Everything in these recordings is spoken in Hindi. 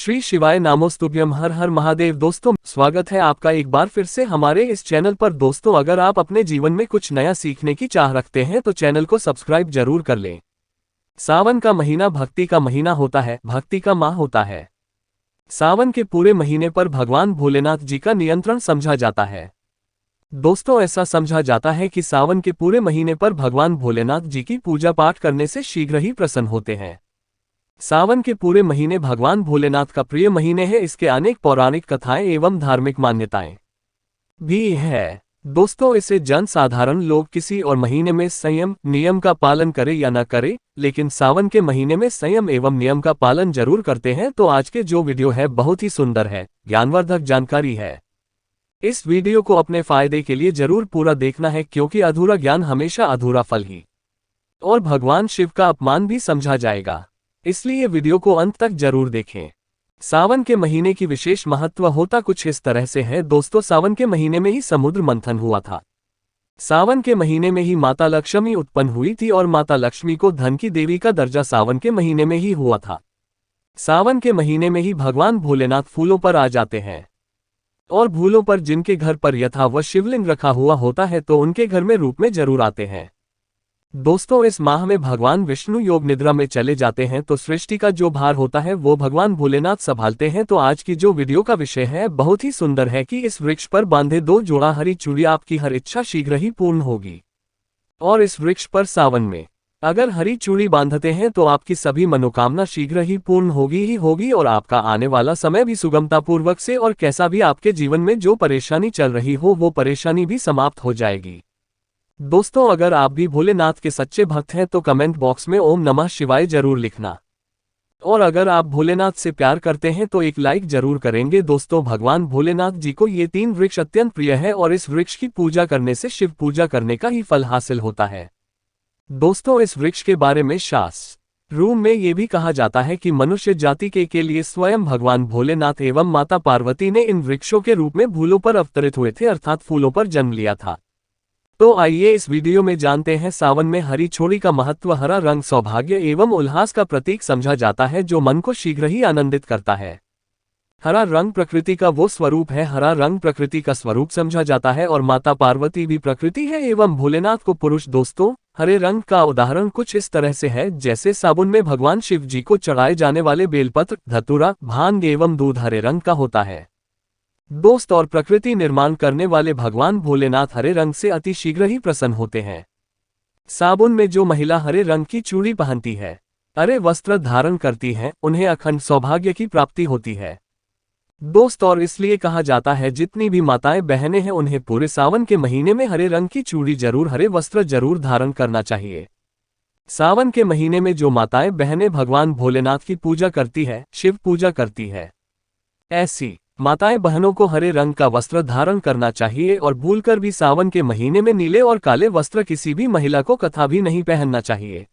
श्री शिवाय नामोस्तुभ्यम। हर हर महादेव। दोस्तों, स्वागत है आपका एक बार फिर से हमारे इस चैनल पर। दोस्तों, अगर आप अपने जीवन में कुछ नया सीखने की चाह रखते हैं तो चैनल को सब्सक्राइब जरूर कर लें। सावन का महीना भक्ति का महीना होता है, भक्ति का माह होता है। सावन के पूरे महीने पर भगवान भोलेनाथ जी का नियंत्रण समझा जाता है। दोस्तों, ऐसा समझा जाता है कि सावन के पूरे महीने पर भगवान भोलेनाथ जी की पूजा पाठ करने से शीघ्र ही प्रसन्न होते हैं। सावन के पूरे महीने भगवान भोलेनाथ का प्रिय महीने है। इसके अनेक पौराणिक कथाएं एवं धार्मिक मान्यताएं भी है। दोस्तों, इसे जन साधारण लोग किसी और महीने में संयम नियम का पालन करे या न करे, लेकिन सावन के महीने में संयम एवं नियम का पालन जरूर करते हैं। तो आज के जो वीडियो है बहुत ही सुंदर है, ज्ञानवर्धक जानकारी है। इस वीडियो को अपने फायदे के लिए जरूर पूरा देखना है, क्योंकि अधूरा ज्ञान हमेशा अधूरा फल ही और भगवान शिव का अपमान भी समझा जाएगा। इसलिए वीडियो को अंत तक जरूर देखें। सावन के महीने की विशेष महत्व होता कुछ इस तरह से है। दोस्तों, सावन के महीने में ही समुद्र मंथन हुआ था। सावन के महीने में ही माता लक्ष्मी उत्पन्न हुई थी और माता लक्ष्मी को धन की देवी का दर्जा सावन के महीने में ही हुआ था। सावन के महीने में ही भगवान भोलेनाथ फूलों पर आ जाते हैं और फूलों पर जिनके घर पर यथावत शिवलिंग रखा हुआ होता है तो उनके घर में रूप में जरूर आते हैं। दोस्तों, इस माह में भगवान विष्णु योग निद्रा में चले जाते हैं, तो सृष्टि का जो भार होता है वो भगवान भोलेनाथ संभालते हैं। तो आज की जो वीडियो का विषय है बहुत ही सुंदर है कि इस वृक्ष पर बांधे 2 जोड़ा हरी चूड़ी आपकी हर इच्छा शीघ्र ही पूर्ण होगी। और इस वृक्ष पर सावन में अगर हरी चूड़ी बांधते हैं तो आपकी सभी मनोकामना शीघ्र ही पूर्ण होगी और आपका आने वाला समय भी सुगमता पूर्वक से और कैसा भी आपके जीवन में जो परेशानी चल रही हो वो परेशानी भी समाप्त हो जाएगी। दोस्तों, अगर आप भी भोलेनाथ के सच्चे भक्त हैं तो कमेंट बॉक्स में ओम नमः शिवाय जरूर लिखना। और अगर आप भोलेनाथ से प्यार करते हैं तो एक लाइक जरूर करेंगे। दोस्तों, भगवान भोलेनाथ जी को ये 3 वृक्ष अत्यंत प्रिय है और इस वृक्ष की पूजा करने से शिव पूजा करने का ही फल हासिल होता है। दोस्तों, इस वृक्ष के बारे में शास्त्र में ये भी कहा जाता है कि मनुष्य जाति के लिए स्वयं भगवान भोलेनाथ एवं माता पार्वती ने इन वृक्षों के रूप में फूलों पर अवतरित हुए थे, अर्थात फूलों पर जन्म लिया था। तो आइए इस वीडियो में जानते हैं सावन में हरी चूड़ी का महत्व। हरा रंग सौभाग्य एवं उल्लास का प्रतीक समझा जाता है, जो मन को शीघ्र ही आनंदित करता है। हरा रंग प्रकृति का वो स्वरूप है। हरा रंग प्रकृति का स्वरूप समझा जाता है और माता पार्वती भी प्रकृति है एवं भोलेनाथ को पुरुष। दोस्तों, हरे रंग का उदाहरण कुछ इस तरह से है, जैसे साबुन में भगवान शिव जी को चढ़ाए जाने वाले बेलपत्र, धतूरा, भांग एवं दूध हरे रंग का होता है। दोस्त, और प्रकृति निर्माण करने वाले भगवान भोलेनाथ हरे रंग से अति शीघ्र ही प्रसन्न होते हैं। साबुन में जो महिला हरे रंग की चूड़ी पहनती है, हरे वस्त्र धारण करती है, उन्हें अखंड सौभाग्य की प्राप्ति होती है। दोस्त, और इसलिए कहा जाता है जितनी भी माताएं बहनें हैं उन्हें पूरे सावन के महीने में हरे रंग की चूड़ी जरूर, हरे वस्त्र जरूर धारण करना चाहिए। सावन के महीने में जो माताएं बहनें भगवान भोलेनाथ की पूजा करती है, शिव पूजा करती है, ऐसी माताएं बहनों को हरे रंग का वस्त्र धारण करना चाहिए और भूलकर भी सावन के महीने में नीले और काले वस्त्र किसी भी महिला को कथा भी नहीं पहनना चाहिए।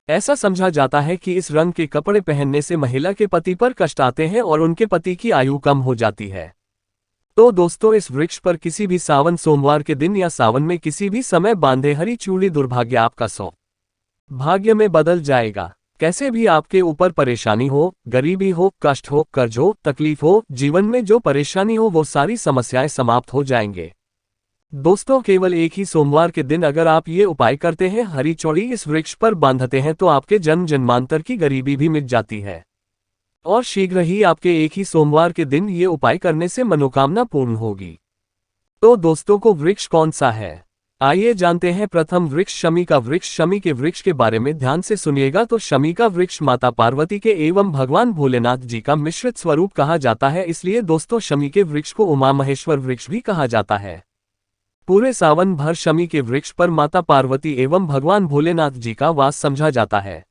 ऐसा समझा जाता है कि इस रंग के कपड़े पहनने से महिला के पति पर कष्ट आते हैं और उनके पति की आयु कम हो जाती है। तो दोस्तों, इस वृक्ष पर किसी भी सावन सोमवार के दिन या सावन में किसी भी समय बांधे हरी चूड़ी दुर्भाग्य आपका सौभाग्य में बदल जाएगा। कैसे भी आपके ऊपर परेशानी हो, गरीबी हो, कष्ट हो, कर्ज हो, तकलीफ हो, जीवन में जो परेशानी हो वो सारी समस्याएं समाप्त हो जाएंगे। दोस्तों, केवल एक ही सोमवार के दिन अगर आप ये उपाय करते हैं, हरी चूड़ी इस वृक्ष पर बांधते हैं, तो आपके जन्म जन्मांतर की गरीबी भी मिट जाती है और शीघ्र ही आपके एक ही सोमवार के दिन ये उपाय करने से मनोकामना पूर्ण होगी। तो दोस्तों, को वृक्ष कौन सा है, आइए जानते हैं। प्रथम वृक्ष शमी का वृक्ष। शमी के वृक्ष के बारे में ध्यान से सुनिएगा। तो शमी का वृक्ष माता पार्वती के एवं भगवान भोलेनाथ जी का मिश्रित स्वरूप कहा जाता है। इसलिए दोस्तों, शमी के वृक्ष को उमा महेश्वर वृक्ष भी कहा जाता है। पूरे सावन भर शमी के वृक्ष पर माता पार्वती एवं भगवान भोलेनाथ जी का वास समझा जाता है।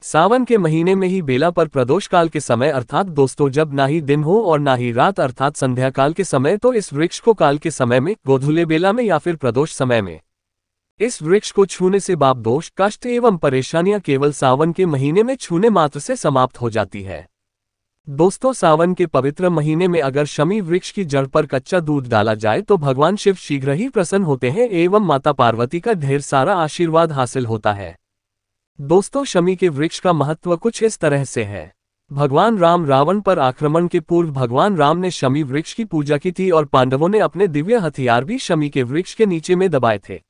सावन के महीने में ही बेला पर प्रदोष काल के समय, अर्थात दोस्तों जब ना ही दिन हो और ना ही रात, अर्थात संध्या काल के समय, तो इस वृक्ष को काल के समय में, गोधूले बेला में या फिर प्रदोष समय में इस वृक्ष को छूने से पाप दोष, कष्ट एवं परेशानियां केवल सावन के महीने में छूने मात्र से समाप्त हो जाती है। दोस्तों, सावन के पवित्र महीने में अगर शमी वृक्ष की जड़ पर कच्चा दूध डाला जाए तो भगवान शिव शीघ्र ही प्रसन्न होते हैं एवं माता पार्वती का ढेर सारा आशीर्वाद हासिल होता है। दोस्तों, शमी के वृक्ष का महत्व कुछ इस तरह से है। भगवान राम रावण पर आक्रमण के पूर्व भगवान राम ने शमी वृक्ष की पूजा की थी और पांडवों ने अपने दिव्य हथियार भी शमी के वृक्ष के नीचे में दबाए थे।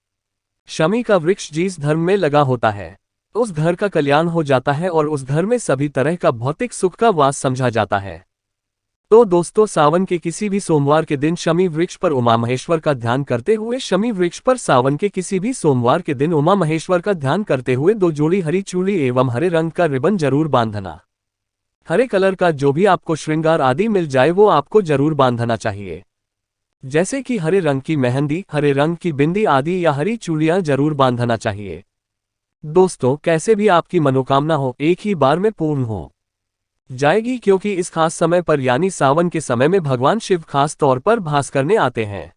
शमी का वृक्ष जिस धर्म में लगा होता है उस घर का कल्याण हो जाता है और उस घर में सभी तरह का भौतिक सुख का वास समझा जाता है। तो दोस्तों, सावन के किसी भी सोमवार के दिन शमी वृक्ष पर उमा महेश्वर का ध्यान करते हुए शमी वृक्ष पर सावन के किसी भी सोमवार के दिन उमा महेश्वर का ध्यान करते हुए 2 जोड़ी हरी चूड़ी एवं हरे रंग का रिबन जरूर बांधना। हरे कलर का जो भी आपको श्रृंगार आदि मिल जाए वो आपको जरूर बांधना चाहिए, जैसे कि हरे रंग की मेहंदी, हरे रंग की बिंदी आदि या हरी चूड़ियां जरूर बांधना चाहिए। दोस्तों, कैसे भी आपकी मनोकामना हो एक ही बार में पूर्ण हो जाएगी, क्योंकि इस खास समय पर यानी सावन के समय में भगवान शिव खास तौर पर भास करने आते हैं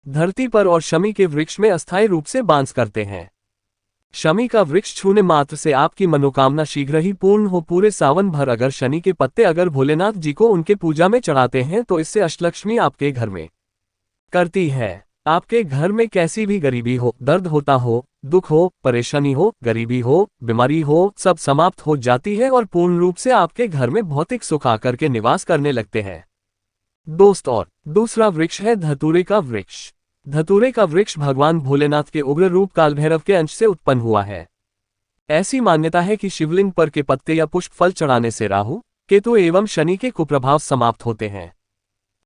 धरती पर और शमी के वृक्ष में अस्थायी रूप से बांस करते हैं। शमी का वृक्ष छूने मात्र से आपकी मनोकामना शीघ्र ही पूर्ण हो। पूरे सावन भर अगर शनि के पत्ते अगर भोलेनाथ जी को उनके पूजा में चढ़ाते हैं तो इससे अष्टलक्ष्मी आपके घर में करती है। आपके घर में कैसी भी गरीबी हो, दर्द होता हो, दुख हो, परेशानी हो, गरीबी हो, बीमारी हो, सब समाप्त हो जाती है और पूर्ण रूप से आपके घर में भौतिक सुख आकर के निवास करने लगते हैं। दोस्त, और दूसरा वृक्ष है धतूरे का वृक्ष। धतूरे का वृक्ष भगवान भोलेनाथ के उग्र रूप कालभैरव के अंश से उत्पन्न हुआ है। ऐसी मान्यता है कि शिवलिंग पर के पत्ते या पुष्प फल चढ़ाने से राहु, केतु एवं शनि के कुप्रभाव समाप्त होते हैं।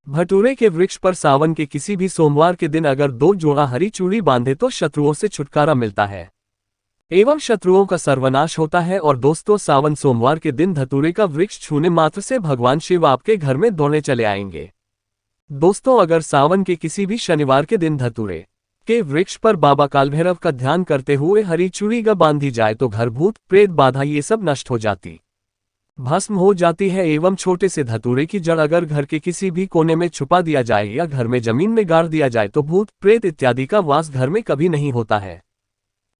धतूरे के वृक्ष पर सावन के किसी भी सोमवार के दिन अगर 2 जोड़ा हरी चूड़ी बांधे तो शत्रुओं से छुटकारा मिलता है एवं शत्रुओं का सर्वनाश होता है। और दोस्तों, सावन सोमवार के दिन धतूरे का वृक्ष छूने मात्र से भगवान शिव आपके घर में दौड़ने चले आएंगे। दोस्तों, अगर सावन के किसी भी शनिवार के दिन धतूरे के वृक्ष पर बाबा कालभैरव का ध्यान करते हुए हरी चूड़ी बांधी जाए तो घर भूत प्रेत बाधा ये सब नष्ट हो जाती, भस्म हो जाती है। एवं छोटे से धतूरे की जड़ अगर घर के किसी भी कोने में छुपा दिया जाए या घर में जमीन में गाड़ दिया जाए तो भूत प्रेत इत्यादि का वास घर में कभी नहीं होता है।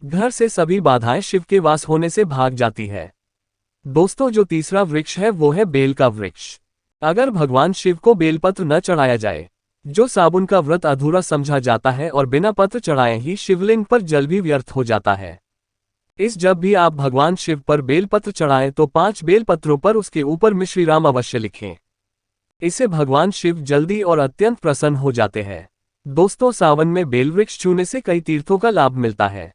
घर से सभी बाधाएं शिव के वास होने से भाग जाती है। दोस्तों, जो तीसरा वृक्ष है वो है बेल का वृक्ष। अगर भगवान शिव को बेलपत्र न चढ़ाया जाए, जो साबुन का व्रत अधूरा समझा जाता है और बिना पत्र चढ़ाए ही शिवलिंग पर जल भी व्यर्थ हो जाता है। जब भी आप भगवान शिव पर बेलपत्र चढ़ाएं तो 5 बेलपत्रों पर उसके ऊपर में श्री राम अवश्य लिखें। इससे भगवान शिव जल्दी और अत्यंत प्रसन्न हो जाते हैं। दोस्तों, सावन में बेल वृक्ष छूने से कई तीर्थों का लाभ मिलता है।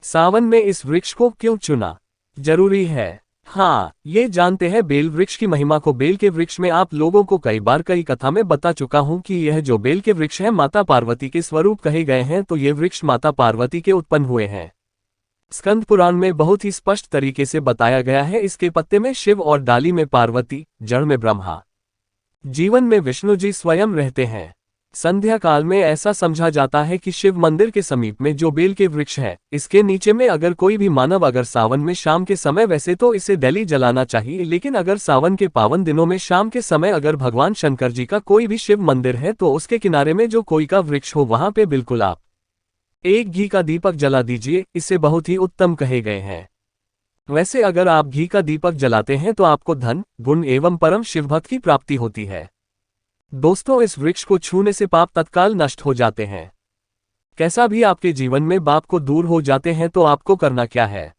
सावन में इस वृक्ष को क्यों चुना जरूरी है? हाँ, ये जानते हैं बेल वृक्ष की महिमा को। बेल के वृक्ष में आप लोगों को कई बार कई कथा में बता चुका हूँ कि यह जो बेल के वृक्ष है माता पार्वती के स्वरूप कहे गए हैं, तो ये वृक्ष माता पार्वती के उत्पन्न हुए हैं। स्कंद पुराण में बहुत ही स्पष्ट तरीके से बताया गया है। इसके पत्ते में शिव और डाली में पार्वती, जड़ में ब्रह्मा, जीवन में विष्णु जी स्वयं रहते हैं। संध्या काल में ऐसा समझा जाता है कि शिव मंदिर के समीप में जो बेल के वृक्ष है, इसके नीचे में अगर कोई भी मानव अगर सावन में शाम के समय, वैसे तो इसे डेली जलाना चाहिए, लेकिन अगर सावन के पावन दिनों में शाम के समय अगर भगवान शंकर जी का कोई भी शिव मंदिर है तो उसके किनारे में जो कोई का वृक्ष हो वहां पे बिल्कुल आप एक घी का दीपक जला दीजिए। इससे बहुत ही उत्तम कहे गए हैं। वैसे अगर आप घी का दीपक जलाते हैं तो आपको धन, गुण एवं परम शिवभक्त की प्राप्ति होती है। दोस्तों, इस वृक्ष को छूने से पाप तत्काल नष्ट हो जाते हैं। कैसा भी आपके जीवन में पाप को दूर हो जाते हैं तो आपको करना क्या है?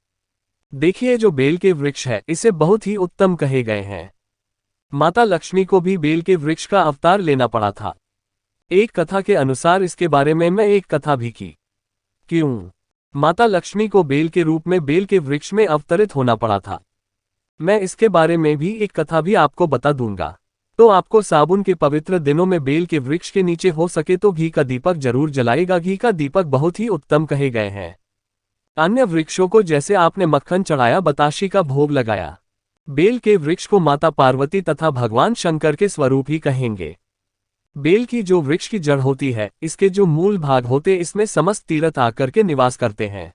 देखिए, जो बेल के वृक्ष है इसे बहुत ही उत्तम कहे गए हैं। माता लक्ष्मी को भी बेल के वृक्ष का अवतार लेना पड़ा था। एक कथा के अनुसार इसके बारे में मैं एक कथा भी की। क्यों माता लक्ष्मी को बेल के रूप में बेल के वृक्ष में अवतरित होना पड़ा था, मैं इसके बारे में भी एक कथा भी आपको बता दूंगा। तो आपको साबुन के पवित्र दिनों में बेल के वृक्ष के नीचे हो सके तो घी का दीपक जरूर जलाएगा। घी का दीपक बहुत ही उत्तम कहे गए हैं। अन्य वृक्षों को जैसे आपने मक्खन चढ़ाया, बताशी का भोग लगाया, बेल के वृक्ष को माता पार्वती तथा भगवान शंकर के स्वरूप ही कहेंगे। बेल की जो वृक्ष की जड़ होती है, इसके जो मूल भाग होते, इसमें समस्त तीर्थ आकर के निवास करते हैं।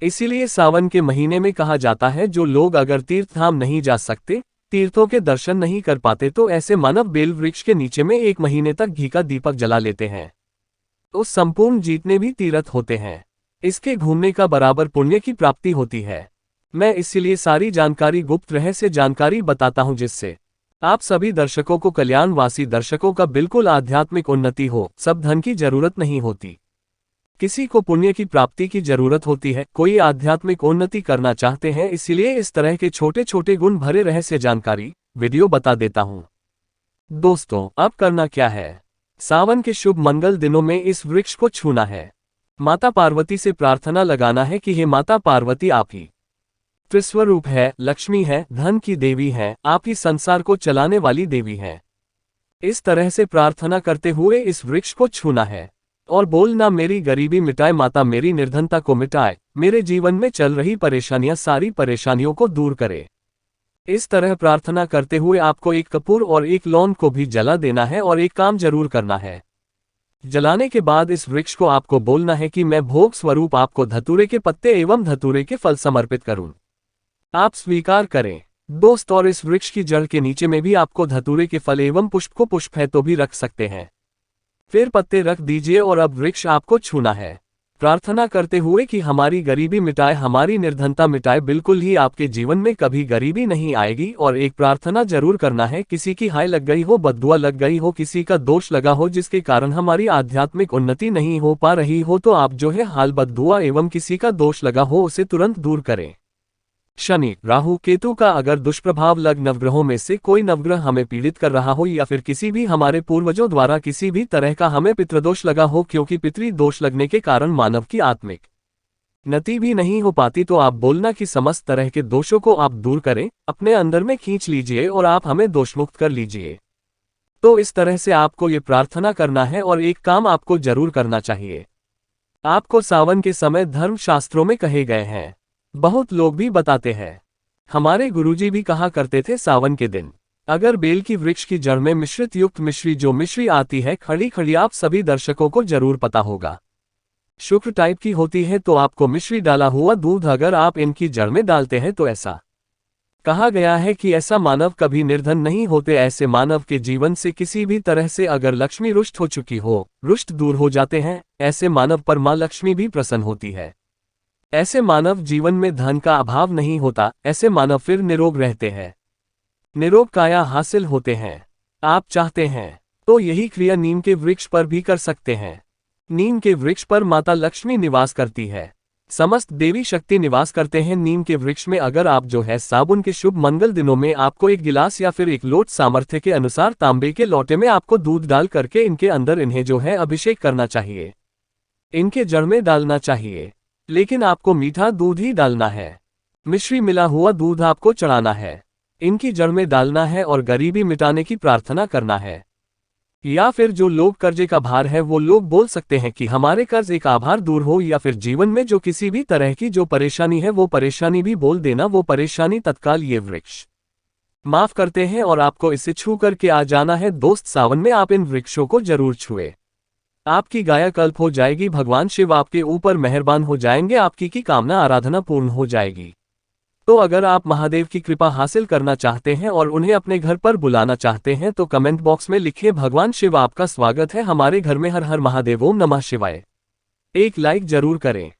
इसीलिए सावन के महीने में कहा जाता है, जो लोग अगर तीर्थ धाम नहीं जा सकते, तीर्थों के दर्शन नहीं कर पाते, तो ऐसे मानव बेल वृक्ष के नीचे में 1 महीने तक घी का दीपक जला लेते हैं। तो संपूर्ण जितने भी तीर्थ होते हैं, इसके घूमने का बराबर पुण्य की प्राप्ति होती है। मैं इसीलिए सारी जानकारी गुप्त रहस्य जानकारी बताता हूं, जिससे आप सभी दर्शकों को, कल्याणवासी दर्शकों का बिल्कुल आध्यात्मिक उन्नति हो। सब धन की जरूरत नहीं होती। किसी को पुण्य की प्राप्ति की जरूरत होती है, कोई आध्यात्मिक उन्नति करना चाहते हैं, इसीलिए इस तरह के छोटे छोटे गुण भरे रहस्य जानकारी वीडियो बता देता हूं। दोस्तों, अब करना क्या है? सावन के शुभ मंगल दिनों में इस वृक्ष को छूना है। माता पार्वती से प्रार्थना लगाना है कि हे माता पार्वती, आप ही त्रिस्वरूप है, लक्ष्मी है, धन की देवी है, आप ही संसार को चलाने वाली देवी है। इस तरह से प्रार्थना करते हुए इस वृक्ष को छूना है और बोलना, मेरी गरीबी मिटाए माता, मेरी निर्धनता को मिटाए, मेरे जीवन में चल रही परेशानियां, सारी परेशानियों को दूर करे। इस तरह प्रार्थना करते हुए आपको एक कपूर और एक लौंग को भी जला देना है और एक काम जरूर करना है। जलाने के बाद इस वृक्ष को आपको बोलना है कि मैं भोग स्वरूप आपको धतूरे के पत्ते एवं धतूरे के फल समर्पित करूं, आप स्वीकार करें। दोस्त, और इस वृक्ष की जड़ के नीचे में भी आपको धतूरे के फल एवं पुष्प को, पुष्प है तो भी रख सकते हैं, फिर पत्ते रख दीजिए और अब वृक्ष आपको छूना है, प्रार्थना करते हुए कि हमारी गरीबी मिटाए, हमारी निर्धनता मिटाए, बिल्कुल ही आपके जीवन में कभी गरीबी नहीं आएगी। और एक प्रार्थना जरूर करना है, किसी की हाय लग गई हो, बद्दुआ लग गई हो, किसी का दोष लगा हो जिसके कारण हमारी आध्यात्मिक उन्नति नहीं हो पा रही हो, तो आप जो है हाल बद्दुआ एवं किसी का दोष लगा हो उसे तुरंत दूर करें। शनि, राहु, केतु का अगर दुष्प्रभाव लग नवग्रहों में से कोई नवग्रह हमें पीड़ित कर रहा हो या फिर किसी भी हमारे पूर्वजों द्वारा किसी भी तरह का हमें पितृदोष लगा हो, क्योंकि पितृ दोष लगने के कारण मानव की आत्मिक उन्नति भी नहीं हो पाती, तो आप बोलना कि समस्त तरह के दोषों को आप दूर करें, अपने अंदर में खींच लीजिए और आप हमें दोषमुक्त कर लीजिए। तो इस तरह से आपको ये प्रार्थना करना है और एक काम आपको जरूर करना चाहिए। आपको सावन के समय धर्म शास्त्रों में कहे गए हैं, बहुत लोग भी बताते हैं, हमारे गुरुजी भी कहा करते थे, सावन के दिन अगर बेल की वृक्ष की जड़ में मिश्रित युक्त मिश्री, जो मिश्री आती है खड़ी खड़ी, आप सभी दर्शकों को जरूर पता होगा, शुक्र टाइप की होती है, तो आपको मिश्री डाला हुआ दूध अगर आप इनकी जड़ में डालते हैं तो ऐसा कहा गया है कि ऐसा मानव कभी निर्धन नहीं होते। ऐसे मानव के जीवन से किसी भी तरह से अगर लक्ष्मी रुष्ट हो चुकी हो, रुष्ट दूर हो जाते हैं। ऐसे मानव पर मां लक्ष्मी भी प्रसन्न होती है। ऐसे मानव जीवन में धन का अभाव नहीं होता। ऐसे मानव फिर निरोग रहते हैं, निरोग काया हासिल होते हैं। आप चाहते हैं तो यही क्रिया नीम के वृक्ष पर भी कर सकते हैं। नीम के वृक्ष पर माता लक्ष्मी निवास करती है, समस्त देवी शक्ति निवास करते हैं नीम के वृक्ष में। अगर आप जो है साबुन के शुभ मंगल दिनों में आपको एक गिलास या फिर एक लोट सामर्थ्य के अनुसार तांबे के लोटे में आपको दूध डाल करके इनके अंदर इन्हें जो है अभिषेक करना चाहिए, इनके जड़ में डालना चाहिए, लेकिन आपको मीठा दूध ही डालना है। मिश्री मिला हुआ दूध आपको चढ़ाना है, इनकी जड़ में डालना है और गरीबी मिटाने की प्रार्थना करना है। या फिर जो लोग कर्जे का भार है वो लोग बोल सकते हैं कि हमारे कर्ज एक आभार दूर हो, या फिर जीवन में जो किसी भी तरह की जो परेशानी है वो परेशानी भी बोल देना, वो परेशानी तत्काल ये वृक्ष माफ करते हैं और आपको इसे छू करके आ जाना है। दोस्त, सावन में आप इन वृक्षों को जरूर छुए, आपकी कायाकल्प हो जाएगी, भगवान शिव आपके ऊपर मेहरबान हो जाएंगे, आपकी की कामना आराधना पूर्ण हो जाएगी। तो अगर आप महादेव की कृपा हासिल करना चाहते हैं और उन्हें अपने घर पर बुलाना चाहते हैं तो कमेंट बॉक्स में लिखिए भगवान शिव आपका स्वागत है हमारे घर में, हर हर महादेव, ओम नमः शिवाय। एक लाइक जरूर करें।